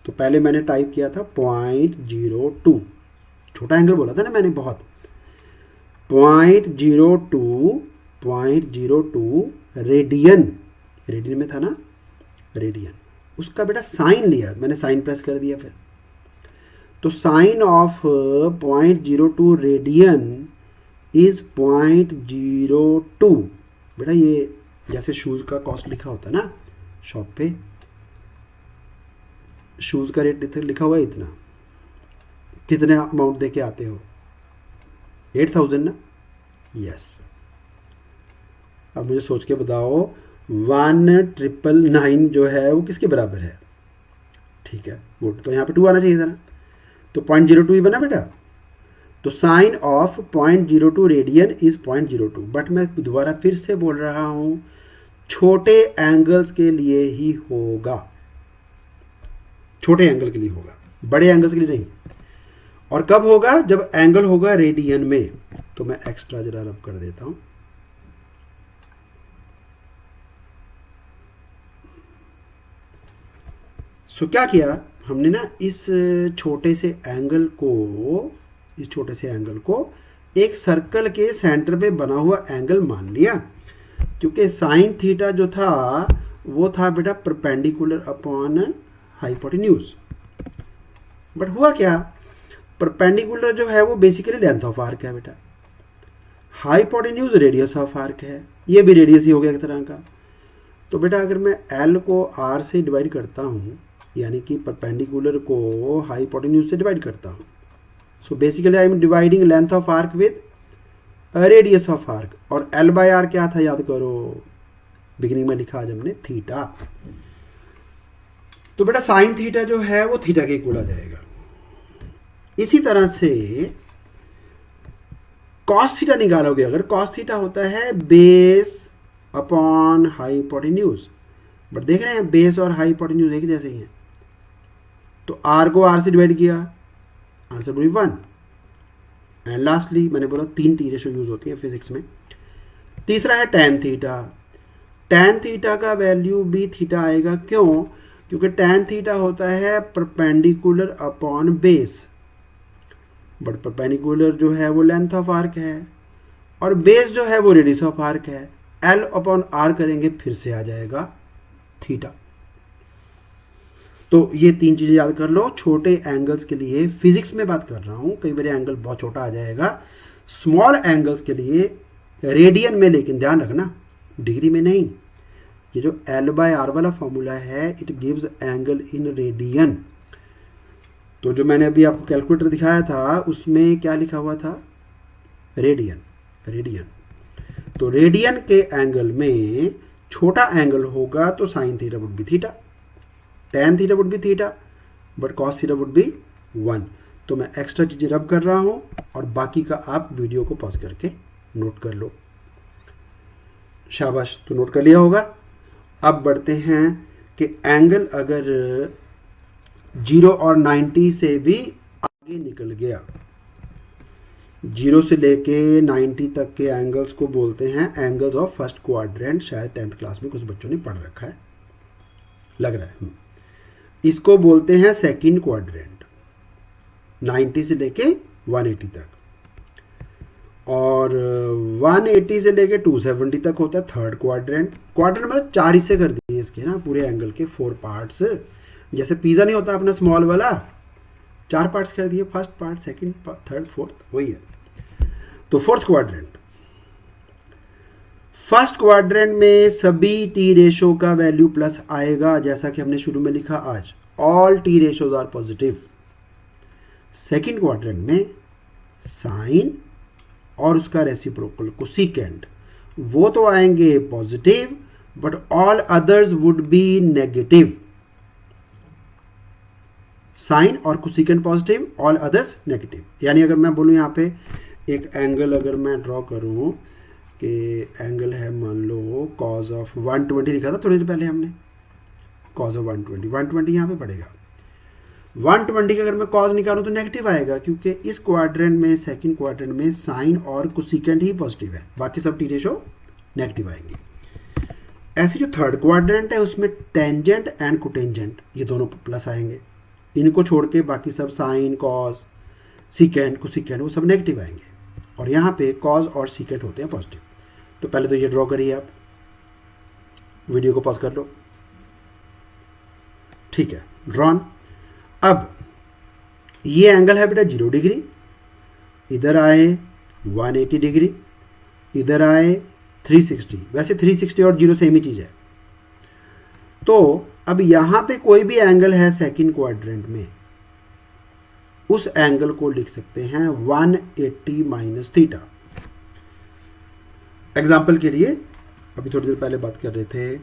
तो पहले मैंने टाइप किया था 0.02, छोटा एंगल बोला था ना मैंने बहुत, 0.02 रेडियन, रेडियन में था ना रेडियन, उसका बेटा साइन लिया मैंने, साइन प्रेस कर दिया फिर। तो साइन ऑफ 0.02 रेडियन इज 0.02। बेटा ये जैसे शूज़ का कॉस्ट लिखा होता है ना शॉप पे, शूज़ का रेट लिखा हुआ है इतना, कितने अमाउंट दे के आते हो, 8000 ना, यस। अब मुझे सोच के बताओ 1999 जो है वो किसके बराबर है? ठीक है, गुड। तो यहाँ पे 2 आना चाहिए था ना, तो 0.02 ही बना बेटा। तो sine of 0.02 radian is 0.02। But मैं दोबारा फिर से बोल रहा हूँ, छोटे एंगल्स के लिए ही होगा, छोटे एंगल के लिए होगा, बड़े एंगल्स के लिए नहीं। और कब होगा? जब एंगल होगा रेडियन में। तो मैं एक्स्ट्रा जरा रब कर देता हूं। सो क्या किया हमने ना, इस छोटे से एंगल को एक सर्कल के सेंटर पे बना हुआ एंगल मान लिया, क्योंकि साइन थीटा जो था वो था बेटा परपेंडिकुलर अपॉन हाइपोटेन्यूज। बट हुआ क्या, परपेंडिकुलर जो है वो बेसिकली लेंथ ऑफ आर्क है बेटा, हाइपोटेन्यूज रेडियस ऑफ आर्क है, ये भी रेडियस ही हो गया एक तरह का। तो बेटा अगर मैं एल को आर से डिवाइड करता हूँ, यानी कि परपेंडिकुलर को हाइपोटेन्यूज से डिवाइड करता हूँ, so basically I am dividing length of arc with radius of arc. और एल बाय आर क्या था याद करो, बिगिनिंग में लिखा आज हमने थीटा। तो बेटा साइन थीटा जो है वो थीटा के इक्वल आ जाएगा। इसी तरह से कॉस थीटा निकालोगे, अगर कॉस थीटा होता है बेस अपॉन हाइपोटेन्यूज, बट देख रहे हैं बेस और हाइपोटेन्यूज एक जैसे ही हैं, तो आर को आर से डिवाइड किया, आंसर बोली 1। एंड लास्टली मैंने बोला 3 टी रेशो यूज होती है फिजिक्स में। तीसरा है टैन थीटा। टैन थीटा का वैल्यू भी थीटा आएगा, क्यों? क्योंकि टैन थीटा होता है perpendicular upon base, but perpendicular जो है वो लेंथ ऑफ आर्क है और बेस जो है वो रेडियस ऑफ आर्क है। एल अपॉन आर करेंगे फिर से आ जाएगा थीटा। तो ये 3 चीजें याद कर लो छोटे एंगल्स के लिए। फिजिक्स में बात कर रहा हूं, कई बार एंगल बहुत छोटा आ जाएगा। स्मॉल एंगल्स के लिए रेडियन में, लेकिन ध्यान रखना डिग्री में नहीं। ये जो एल बाय आर वाला फॉर्मूला है, it gives angle in radian. तो जो मैंने अभी आपको कैलकुलेटर दिखाया था उसमें क्या लिखा हुआ था, रेडियन। तो रेडियन के एंगल में छोटा एंगल होगा तो sine theta would be theta, tan theta would be theta, but cos theta would be 1। तो मैं एक्स्ट्रा चीजें रब कर रहा हूं और बाकी का आप वीडियो को पॉज करके नोट कर लो। शाबाश, तो नोट कर लिया होगा। अब बढ़ते हैं कि एंगल अगर 0 और 90 से भी आगे निकल गया, 0 से लेके 90 तक के एंगल्स को बोलते हैं एंगल्स ऑफ फर्स्ट क्वाड्रेंट। शायद 10th क्लास में कुछ बच्चों ने पढ़ रखा है, लग रहा है। इसको बोलते हैं सेकंड क्वाड्रेंट, 90 से लेके 180 तक। और 180 से लेके 270 तक होता है थर्ड क्वाड्रेंट। क्वाड्रेंट मतलब 4 हिस्से कर दिए इसके ना, पूरे एंगल के 4 पार्ट्स। जैसे पिज़्ज़ा नहीं होता अपना स्मॉल वाला, 4 पार्ट्स कर दिए, first part, second part, third, fourth, वही है। तो फोर्थ क्वाड्रेंट, फर्स्ट क्वाड्रेंट में सभी टी रेशो का वैल्यू प्लस आएगा, जैसा कि हमने शुरू में लिखा आज, all T ratios are positive. Second quadrant में साइन और उसका रेसिप्रोकल कोसिकेंट वो तो आएंगे positive, but all others would be negative. Sine और cosecant positive, all others negative. यानी अगर मैं बोलूं यहाँ पे एक एंगल अगर मैं ड्रॉ करूं कि एंगल है मान लो कॉज ऑफ 120 लिखा था थोड़ी देर पहले हमने, कॉज ऑफ 120 यहाँ पे पड़ेगा। 120 का अगर मैं कॉज निकालूं तो नेगेटिव आएगा, क्योंकि इस क्वाड्रेंट में, सेकंड क्वाड्रेंट में साइन और कोसिकेंट ही पॉजिटिव है, बाकी सब टी रेशो नेगेटिव आएंगे। ऐसे जो थर्ड क्वाड्रेंट है उसमें टेंजेंट एंड कोटेंजेंट ये दोनों प्लस आएंगे, इनको छोड़ के बाकी सब साइन, कॉज, सीकेंट, कोसिकेंट वो सब नेगेटिव आएंगे, और यहाँ पे कॉज और सीकेंट होते हैं पॉजिटिव। तो पहले तो ये ड्रॉ करिए, आप वीडियो को पॉज कर लो, ठीक है, ड्रॉन। अब ये एंगल है बेटा 0 डिग्री, इधर आए 180 डिग्री, इधर आए 360। वैसे 360 और 0 सेम ही चीज़ है। तो अब यहाँ पे कोई भी एंगल है सेकंड क्वाड्रेंट में, उस एंगल को लिख सकते हैं 180 माइनस थीटा। एग्जाम्पल के लिए अभी थोड़ी देर पहले बात कर रहे थे,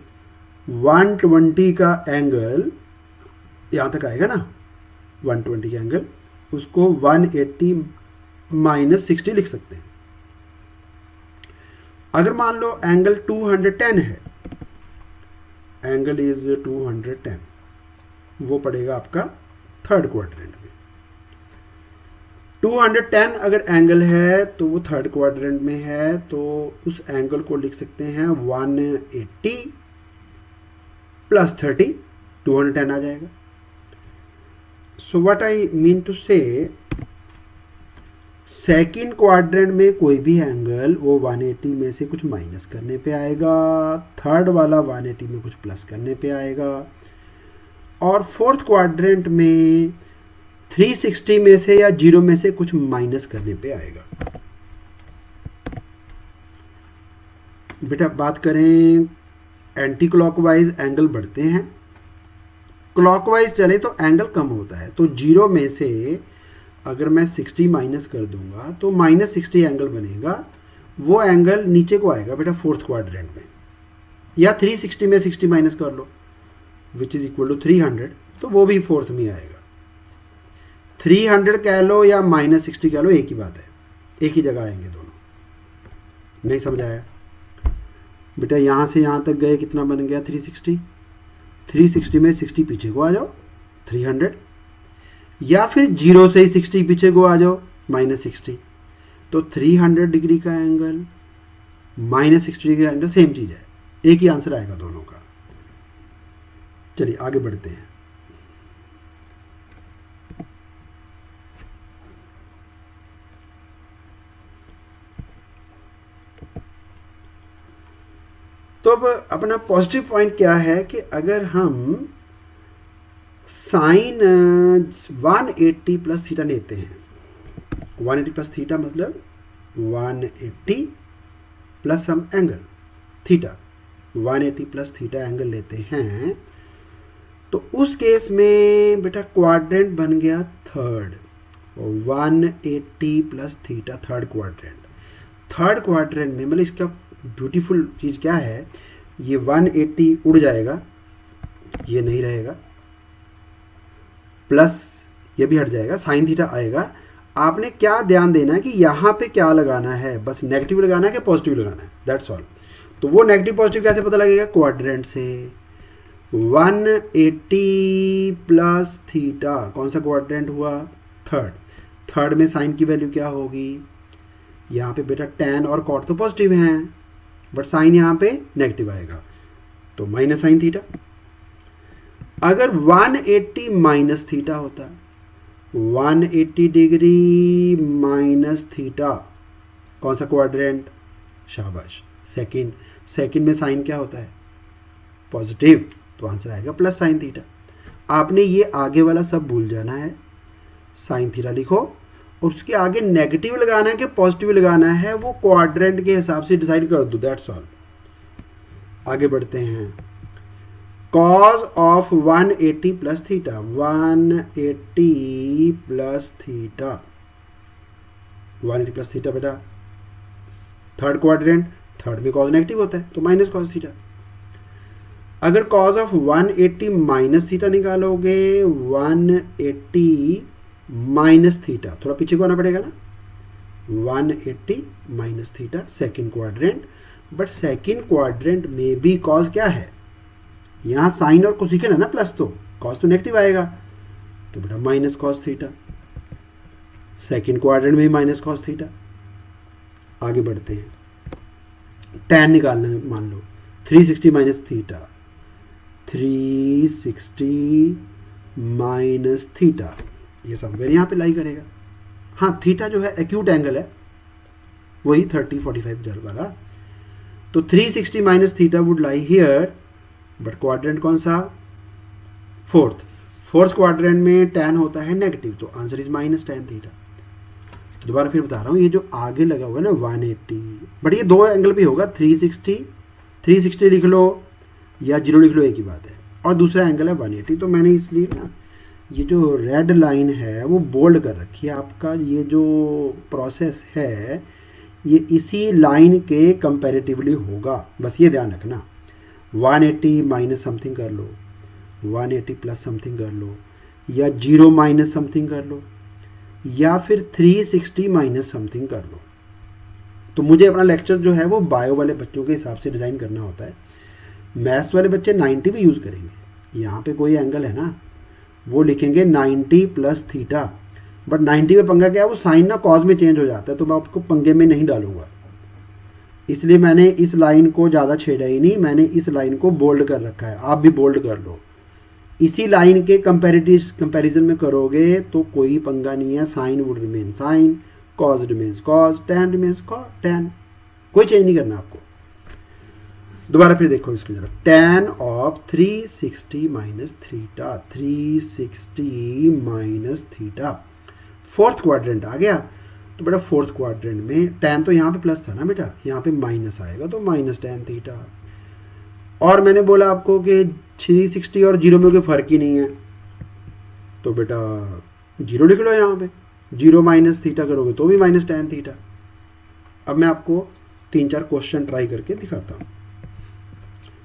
120 का एंगल यहाँ तक आएगा ना, 120 का एंगल, उसको 180 माइनस 60 लिख सकते हैं। अगर मान लो एंगल 210 है, एंगल इज 210, वो पड़ेगा आपका थर्ड क्वाड्रेंट में। 210 अगर एंगल है तो वो थर्ड क्वाड्रेंट में है, तो उस एंगल को लिख सकते हैं 180 प्लस 30, 210 आ जाएगा। So what I mean to say, second quadrant में कोई भी एंगल वो 180 में से कुछ माइनस करने पे आएगा, थर्ड वाला 180 में कुछ प्लस करने पे आएगा, और फोर्थ क्वाड्रेंट में 360 में से या 0 में से कुछ माइनस करने पे आएगा। बेटा बात करें एंटी क्लॉकवाइज एंगल बढ़ते हैं, क्लॉकवाइज चले तो एंगल कम होता है। तो 0 में से अगर मैं 60 माइनस कर दूंगा तो -60 एंगल बनेगा, वो एंगल नीचे को आएगा बेटा फोर्थ क्वाड्रेंट में। या 360 में 60 माइनस कर लो विच इज इक्वल टू 300, तो वो भी फोर्थ में आएगा। 300 कह लो या -60 कह लो, एक ही बात है, एक ही जगह आएंगे दोनों। नहीं समझ आया बेटा? यहाँ से यहाँ तक गए, कितना बन गया 360, 360 में 60 पीछे को आ जाओ 300, या फिर 0 से ही 60 पीछे को आ जाओ -60। तो 300 डिग्री का एंगल -60 डिग्री का एंगल सेम चीज़ है, एक ही आंसर आएगा दोनों का। चलिए आगे बढ़ते हैं। तो अब अपना पॉजिटिव पॉइंट क्या है कि अगर हम साइन 180 प्लस थीटा लेते हैं, 180 प्लस थीटा मतलब 180 प्लस हम angle theta, 180 plus theta angle लेते हैं, तो उस केस में बेटा क्वाड्रेंट बन गया third, 180 plus theta third quadrant. Third quadrant में मतलब इसका ब्यूटीफुल चीज़ क्या है, ये 180 उड़ जाएगा, ये नहीं रहेगा, प्लस ये भी हट जाएगा, साइन थीटा आएगा। आपने क्या ध्यान देना है कि यहाँ पे क्या लगाना है, बस नेगेटिव लगाना है कि पॉजिटिव लगाना है, दैट्स ऑल। तो वो नेगेटिव पॉजिटिव कैसे पता लगेगा? क्वाड्रेंट से 180 प्लस थीटा, कौन सा क्वाड्रेंट हुआ? थर्ड। थर्ड में साइन की वैल्यू क्या होगी? यहाँ पे बेटा tan और cot तो पॉजिटिव हैं, बट साइन यहाँ पे नेगेटिव आएगा, तो माइनस साइन थीटा। अगर 180 माइनस थीटा होता, 180 डिग्री माइनस थीटा, कौन सा क्वाड्रेंट? शाबाश, सेकंड। सेकंड में साइन क्या होता है? पॉजिटिव, तो आंसर आएगा प्लस साइन थीटा। आपने ये आगे वाला सब भूल जाना है, साइन थीटा लिखो, और उसके आगे नेगेटिव लगाना है कि पॉजिटिव लगाना है वो क्वाड्रेंट के हिसाब से डिसाइड कर दो, दैट्स ऑल। आगे बढ़ते हैं। Cause of 180 plus theta, 180 plus theta, 180 plus theta बेटा थर्ड क्वाड्रेंट, थर्ड में कॉज नेगेटिव होता है तो माइनस कॉज थीटा। अगर कॉज ऑफ 180 माइनस थीटा निकालोगे, 180 माइनस थीटा, थोड़ा पीछे को आना पड़ेगा ना, 180 minus theta second quadrant, but second quadrant में भी कॉज क्या है, यहाँ साइन और कोसेकेंड है ना प्लस, तो कॉज तो नेगेटिव आएगा, तो बेटा minus cos theta, second quadrant में भी माइनस कॉज थीटा। आगे बढ़ते हैं। tan निकालना है, मान लो 360 माइनस थीटा, 360 माइनस थीटा, ये सब वेर यहाँ पे लाई करेगा। हाँ, थीटा जो है एक्यूट एंगल है, वही 30-45 जल वाला, तो 360 minus theta would lie here, but quadrant कौन सा, फोर्थ क्वाड्रेंट में tan होता है नेगेटिव, तो answer is minus tan theta. तो दोबारा फिर बता रहा हूँ, ये जो आगे लगा हुआ है ना 180, बट ये दो एंगल भी होगा, 360 लिख लो या 0 लिख लो, एक ही बात है, और दूसरा एंगल है 180। तो मैंने इसलिए ना ये जो रेड लाइन है वो बोल्ड कर रखी है। आपका ये जो प्रोसेस है ये इसी लाइन के कंपैरेटिवली होगा, बस ये ध्यान रखना। 180 माइनस समथिंग कर लो, 180 प्लस समथिंग कर लो, या 0 माइनस समथिंग कर लो, या फिर 360 माइनस समथिंग कर लो। तो मुझे अपना लेक्चर जो है वो बायो वाले बच्चों के हिसाब से डिज़ाइन करना होता है। मैथ्स वाले बच्चे 90 भी यूज़ करेंगे। यहाँ पे कोई एंगल है ना, वो लिखेंगे 90 प्लस थीटा, बट 90 में पंगा क्या है, वो साइन ना कॉज में चेंज हो जाता है, तो मैं आपको पंगे में नहीं डालूंगा। इसलिए मैंने इस लाइन को ज़्यादा छेड़ा ही नहीं, मैंने इस लाइन को बोल्ड कर रखा है। आप भी बोल्ड कर लो। इसी लाइन के कंपैरिजन में करोगे तो कोई पंगा नहीं है। Sine would remain sine, cos remains cos, tan remains tan, कोई चेंज नहीं करना आपको। दोबारा फिर देखो इसकी तरफ, tan of 360 minus theta, 360 minus theta, fourth quadrant आ गया। तो बेटा फोर्थ क्वाड्रेंट में टैन तो यहाँ पे प्लस था ना बेटा, यहाँ पे माइनस आएगा, तो माइनस टैन थीटा। और मैंने बोला आपको कि 360 और 0 में कोई फ़र्क ही नहीं है, तो बेटा 0 लिख लो यहाँ पे, 0 माइनस थीटा करोगे तो भी माइनस टैन थीटा। अब मैं आपको 3-4 क्वेश्चन ट्राई करके दिखाता हूँ।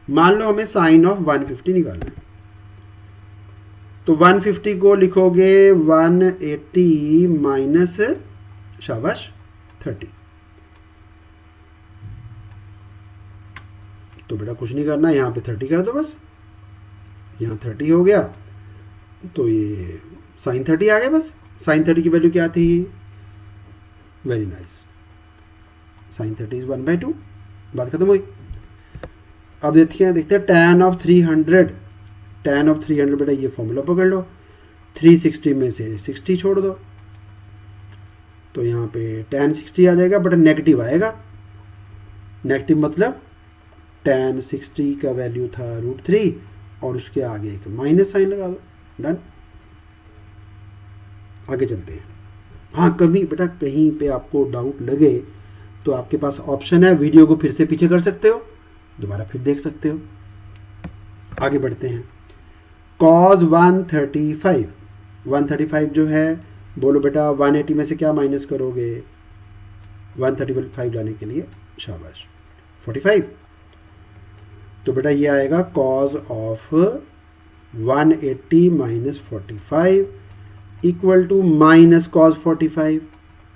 मान लो हमें साइन ऑफ 150 निकालना है, तो 150 को लिखोगे 180 माइनस शाबाश 30। तो बेटा कुछ नहीं करना, यहाँ पे 30 कर दो बस, यहाँ 30 हो गया, तो ये साइन 30 आ गया बस। साइन 30 की वैल्यू क्या थी, वेरी नाइस, साइन 30 इज 1/2, बात खत्म हुई। अब देखते हैं tan ऑफ 300, tan ऑफ 300 बेटा ये फॉर्मूला पकड़ लो, 360 में से 60 छोड़ दो, तो यहाँ पे tan 60 आ जाएगा, बट नेगेटिव आएगा। नेगेटिव मतलब tan 60 का वैल्यू था √3 और उसके आगे एक माइनस साइन लगा दो, डन। आगे चलते हैं। हाँ, कभी बेटा कहीं पे आपको डाउट लगे तो आपके पास ऑप्शन है, वीडियो को फिर से पीछे कर सकते हो, दोबारा फिर देख सकते हो। आगे बढ़ते हैं। cos 135 जो है, बोलो बेटा 180 में से क्या माइनस करोगे, 135 लाने के लिए शाबाश 45। तो बेटा ये आएगा cos of 180 minus 45 equal to minus cos 45।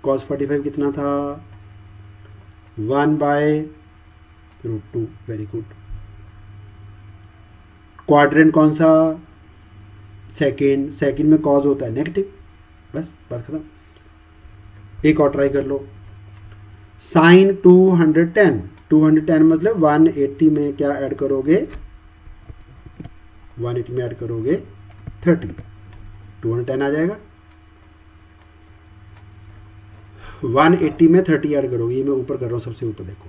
cos 45 कितना था, 1/√2। Very good. क्वाड्रेंट कौन सा, सेकेंड में cos होता है नेगेटिव, बस बात खत्म। एक और ट्राई कर लो, साइन 210 मतलब 180 में क्या ऐड करोगे, 180 में ऐड करोगे 30, 210 आ जाएगा। 180 में 30 ऐड करोगे, ये मैं ऊपर कर रहा हूँ, सबसे ऊपर देखो,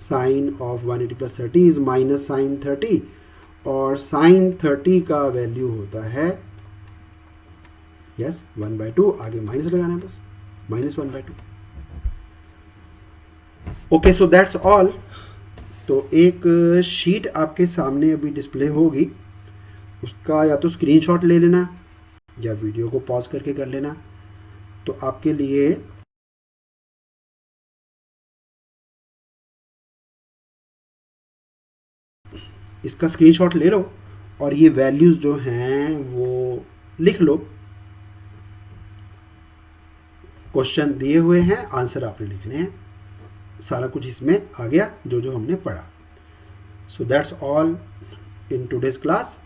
sine of 180 plus 30 is minus sine 30, और साइन 30 का वैल्यू होता है यस 1/2, आगे माइनस लगाना है बस, -1/2। Okay, so that's all. तो एक शीट आपके सामने अभी डिस्प्ले होगी, उसका या तो स्क्रीनशॉट ले लेना या वीडियो को पॉज करके कर लेना। तो आपके लिए इसका स्क्रीनशॉट ले लो और ये वैल्यूज़ जो हैं वो लिख लो। क्वेश्चन दिए हुए हैं, आंसर आपने लिखने हैं, सारा कुछ इसमें आ गया जो जो हमने पढ़ा। So that's all in today's class.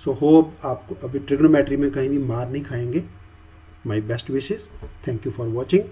So hope आपको अभी ट्रिग्नोमेट्री में कहीं भी मार नहीं खाएंगे। My best wishes. Thank you for watching.